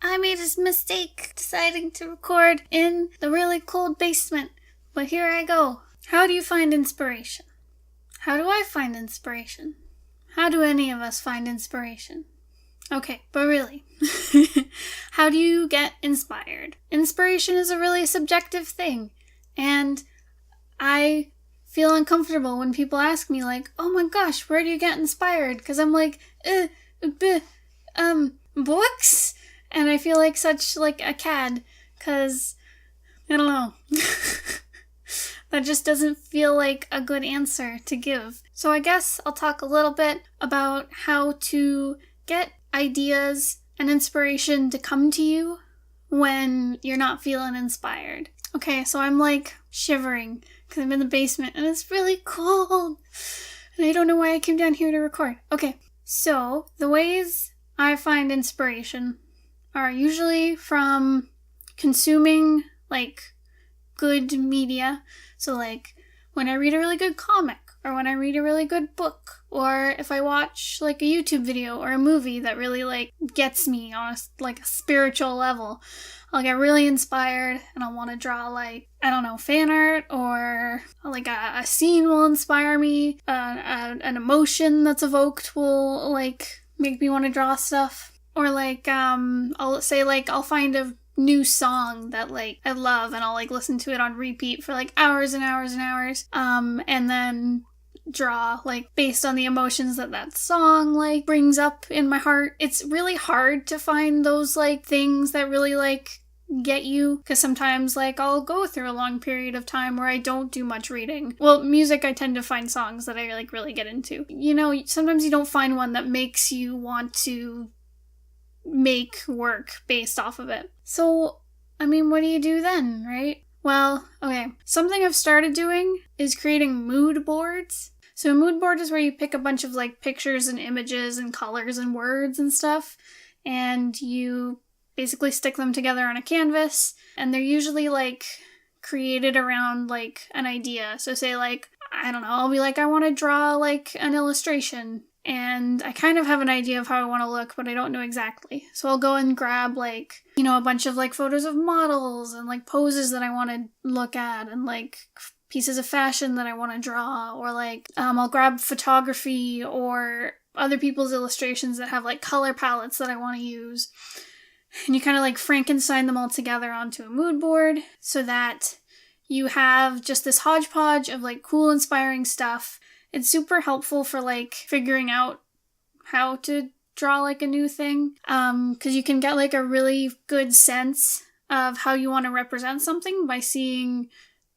I made a mistake deciding to record in the really cold basement, but here I go. How do you find inspiration? How do I find inspiration? How do any of us find inspiration? Okay, but really, how do you get inspired? Inspiration is a really subjective thing, and I feel uncomfortable when people ask me, like, oh my gosh, where do you get inspired? Because I'm like, books? And I feel like such, like, a cad, because, I don't know. That just doesn't feel like a good answer to give. So I guess I'll talk a little bit about how to get ideas and inspiration to come to you when you're not feeling inspired. Okay, so I'm like shivering because I'm in the basement and it's really cold. And I don't know why I came down here to record. Okay, so the ways I find inspiration are usually from consuming, like, good media. So, like, when I read a really good comic, or when I read a really good book, or if I watch, like, a YouTube video or a movie that really, like, gets me on a spiritual level, I'll get really inspired and I'll want to draw, like, I don't know, fan art, or like a scene will inspire me, an emotion that's evoked will, like, make me want to draw stuff. Or, like, I'll say, like, I'll find a new song that, like, I love and I'll, like, listen to it on repeat for, like, hours and hours and hours, and then draw, like, based on the emotions that song, like, brings up in my heart. It's really hard to find those, like, things that really, like, get you, because sometimes, like, I'll go through a long period of time where I don't do much reading. Well, music, I tend to find songs that I, like, really get into. You know, sometimes you don't find one that makes you want to make work based off of it. So, I mean, what do you do then, right? Well, okay, something I've started doing is creating mood boards. So a mood board is where you pick a bunch of, like, pictures and images and colors and words and stuff, and you basically stick them together on a canvas, and they're usually, like, created around, like, an idea. So say, like, I don't know, I'll be like, I want to draw, like, an illustration, and I kind of have an idea of how I want to look, but I don't know exactly. So I'll go and grab, like, you know, a bunch of, like, photos of models and, like, poses that I want to look at, and, like, pieces of fashion that I want to draw, or, like, I'll grab photography or other people's illustrations that have, like, color palettes that I want to use. And you kind of, like, Frankenstein them all together onto a mood board so that you have just this hodgepodge of, like, cool, inspiring stuff. It's super helpful for, like, figuring out how to draw, like, a new thing, because you can get, like, a really good sense of how you want to represent something by seeing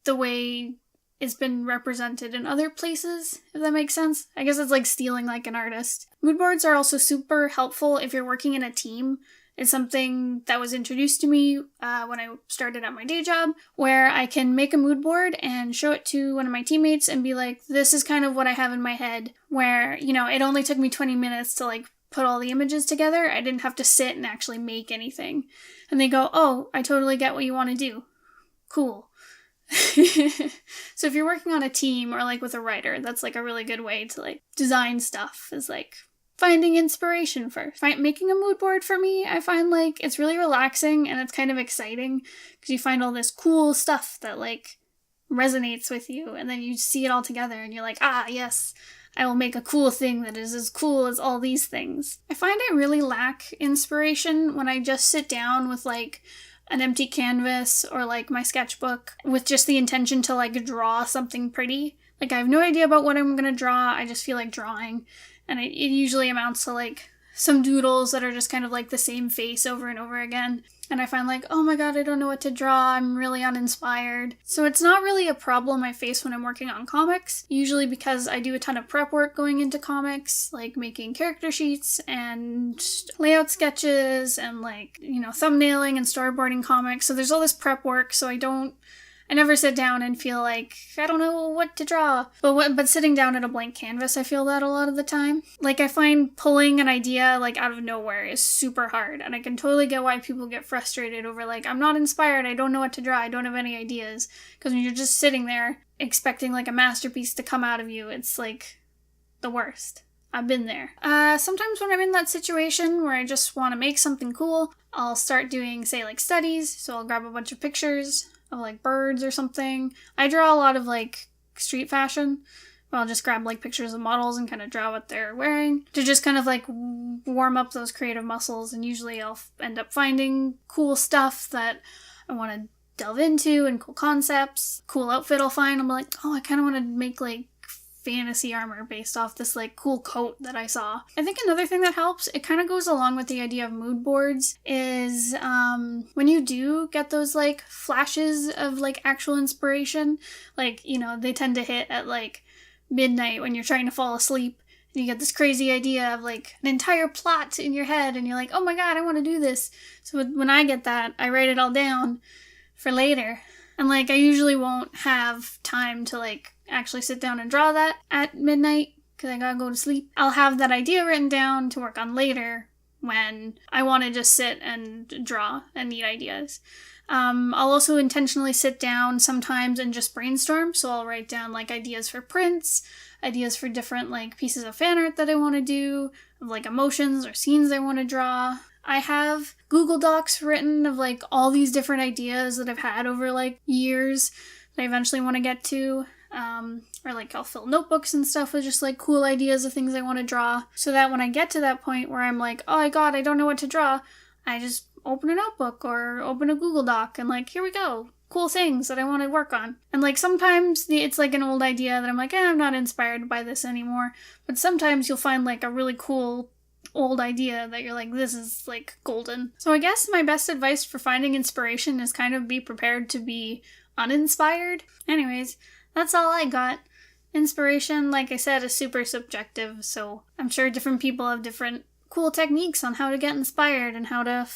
the way it's been represented in other places, if that makes sense. I guess it's like stealing like an artist. Mood boards are also super helpful if you're working in a team. It's something that was introduced to me when I started at my day job, where I can make a mood board and show it to one of my teammates and be like, this is kind of what I have in my head, where, you know, it only took me 20 minutes to, like, put all the images together. I didn't have to sit and actually make anything. And they go, oh, I totally get what you want to do. Cool. So if you're working on a team or, like, with a writer, that's, like, a really good way to, like, design stuff, is, like, finding inspiration first. Making a mood board for me, I find, like, it's really relaxing and it's kind of exciting because you find all this cool stuff that, like, resonates with you, and then you see it all together and you're like, ah, yes, I will make a cool thing that is as cool as all these things. I find I really lack inspiration when I just sit down with, like, an empty canvas or, like, my sketchbook with just the intention to, like, draw something pretty. Like, I have no idea about what I'm gonna draw, I just feel like drawing. And it usually amounts to, like, some doodles that are just kind of, like, the same face over and over again. And I find, like, oh my god, I don't know what to draw, I'm really uninspired. So it's not really a problem I face when I'm working on comics, usually because I do a ton of prep work going into comics, like making character sheets and layout sketches and, like, you know, thumbnailing and storyboarding comics. So there's all this prep work, so I never sit down and feel like, I don't know what to draw. But sitting down at a blank canvas, I feel that a lot of the time. Like, I find pulling an idea, like, out of nowhere is super hard. And I can totally get why people get frustrated over, like, I'm not inspired, I don't know what to draw, I don't have any ideas. Because when you're just sitting there expecting, like, a masterpiece to come out of you, it's, like, the worst. I've been there. Sometimes when I'm in that situation where I just want to make something cool, I'll start doing, say, like studies. So I'll grab a bunch of pictures of like birds or something. I draw a lot of like street fashion. I'll just grab like pictures of models and kind of draw what they're wearing to just kind of like warm up those creative muscles. And usually I'll end up finding cool stuff that I want to delve into and cool concepts. Cool outfit I'll find. I'm like, oh, I kind of want to make like fantasy armor based off this like cool coat that I saw. I think another thing that helps, it kind of goes along with the idea of mood boards, is when you do get those like flashes of like actual inspiration, like, you know, they tend to hit at like midnight when you're trying to fall asleep and you get this crazy idea of like an entire plot in your head and you're like, oh my god, I want to do this. So when I get that, I write it all down for later. And like I usually won't have time to like actually sit down and draw that at midnight because I gotta go to sleep. I'll have that idea written down to work on later when I want to just sit and draw and need ideas. I'll also intentionally sit down sometimes and just brainstorm. So I'll write down like ideas for prints, ideas for different like pieces of fan art that I want to do, of like emotions or scenes I want to draw. I have Google Docs written of like all these different ideas that I've had over like years that I eventually want to get to. Or like I'll fill notebooks and stuff with just like cool ideas of things I want to draw. So that when I get to that point where I'm like, oh my god, I don't know what to draw, I just open a notebook or open a Google Doc and like, here we go. Cool things that I want to work on. And like sometimes it's like an old idea that I'm like, I'm not inspired by this anymore. But sometimes you'll find like a really cool old idea that you're like, this is like golden. So I guess my best advice for finding inspiration is kind of be prepared to be uninspired. Anyways, that's all I got. Inspiration, like I said, is super subjective. So I'm sure different people have different cool techniques on how to get inspired and how to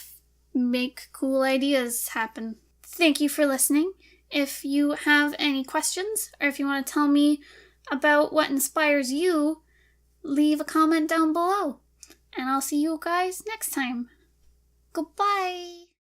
make cool ideas happen. Thank you for listening. If you have any questions or if you want to tell me about what inspires you, leave a comment down below. And I'll see you guys next time. Goodbye!